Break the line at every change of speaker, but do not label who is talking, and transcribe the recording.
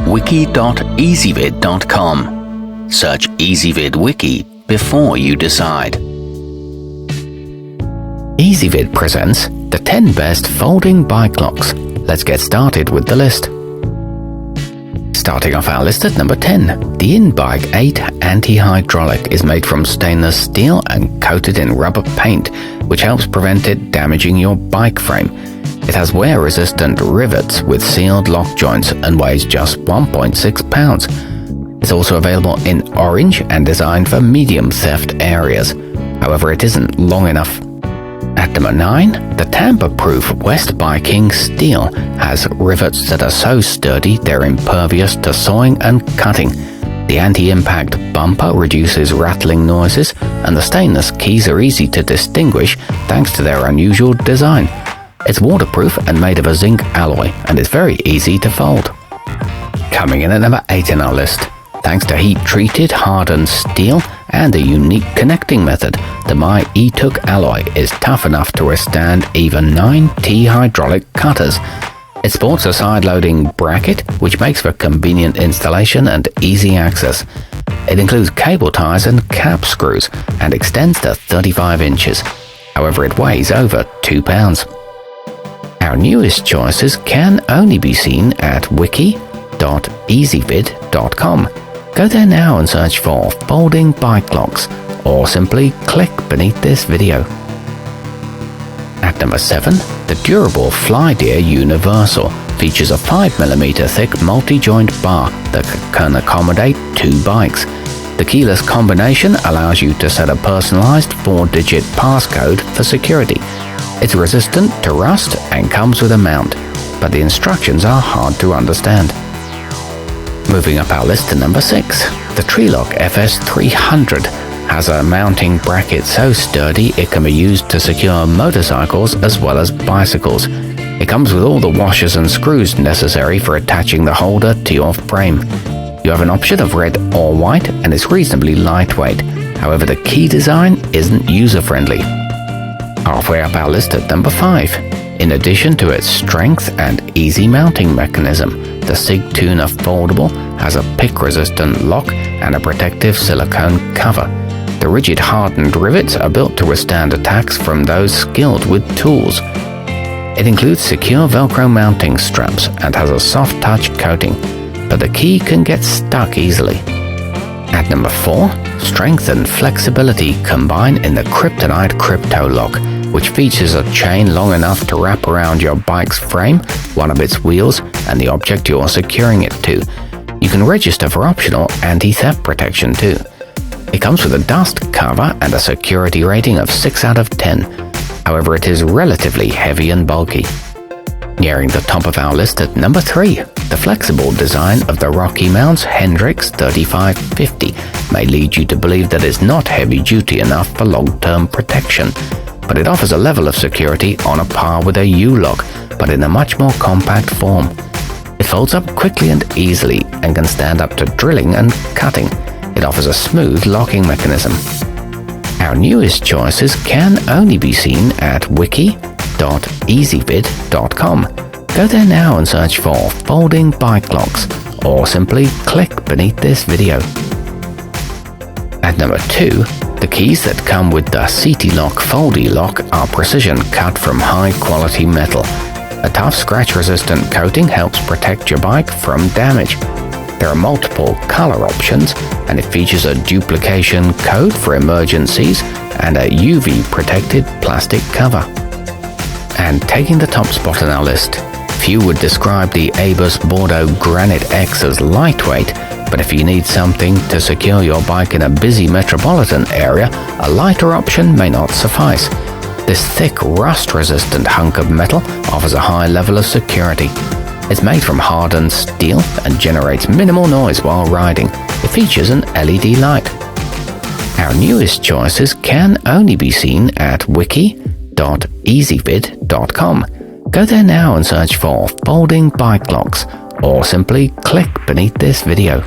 wiki.ezvid.com. Search Ezvid Wiki before you decide. Ezvid presents the 10 best folding bike locks. Let's get started with the list. Starting off our list at number 10, the Inbike 8 Antihydraulic is made from stainless steel and coated in rubber paint, which helps prevent it damaging your bike frame. It has wear-resistant rivets with sealed lock joints and weighs just 1.6 pounds. It's also available in orange and designed for medium theft areas. However, it isn't long enough. At number 9, the tamper-proof West Viking steel has rivets that are so sturdy they're impervious to sawing and cutting. The anti-impact bumper reduces rattling noises, and the stainless keys are easy to distinguish thanks to their unusual design. It's waterproof and made of a zinc alloy, and it's very easy to fold. Coming in at number 8 in our list, thanks to heat-treated hardened steel and a unique connecting method, the my-etook alloy is tough enough to withstand even 9 T-hydraulic cutters. It sports a side-loading bracket, which makes for convenient installation and easy access. It includes cable ties and cap screws and extends to 35 inches. However, it weighs over 2 pounds. Our newest choices can only be seen at wiki.ezvid.com. Go there now and search for folding bike locks, or simply click beneath this video. At number 7, the durable FlyDeer Universal features a 5mm thick multi-joint bar that can accommodate 2 bikes. The keyless combination allows you to set a personalized 4-digit passcode for security. It's resistant to rust and comes with a mount, but the instructions are hard to understand. Moving up our list to number 6, the Treelock FS300 has a mounting bracket so sturdy it can be used to secure motorcycles as well as bicycles. It comes with all the washers and screws necessary for attaching the holder to your frame. You have an option of red or white, and it's reasonably lightweight. However, the key design isn't user-friendly. Halfway up our list at number 5, in addition to its strength and easy mounting mechanism, the Sig Tuner Foldable has a pick-resistant lock and a protective silicone cover. The rigid hardened rivets are built to withstand attacks from those skilled with tools. It includes secure Velcro mounting straps and has a soft touch coating, but the key can get stuck easily. At number 4, strength and flexibility combine in the Kryptonite CryptoLock, which features a chain long enough to wrap around your bike's frame, one of its wheels, and the object you're securing it to. You can register for optional anti-theft protection too. It comes with a dust cover and a security rating of 6 out of 10. However, it is relatively heavy and bulky. Nearing the top of our list at number 3, the flexible design of the rockymounts Hendrix 3550 may lead you to believe that it's not heavy-duty enough for long-term protection, but it offers a level of security on a par with a U-lock, but in a much more compact form. It folds up quickly and easily and can stand up to drilling and cutting. It offers a smooth locking mechanism. Our newest choices can only be seen at wiki.ezvid.com. Go there now and search for folding bike locks, or simply click beneath this video. At number 2, the keys that come with the CTLock foldylock are precision cut from high-quality metal. A tough scratch-resistant coating helps protect your bike from damage. There are multiple color options, and it features a duplication code for emergencies and a UV-protected plastic cover. And taking the top spot on our list, few would describe the Abus Bordo Granit X as lightweight, but if you need something to secure your bike in a busy metropolitan area, a lighter option may not suffice. This thick, rust-resistant hunk of metal offers a high level of security. It's made from hardened steel and generates minimal noise while riding. It features an LED light. Our newest choices can only be seen at wiki.ezvid.com. Go there now and search for folding bike locks, or simply click beneath this video.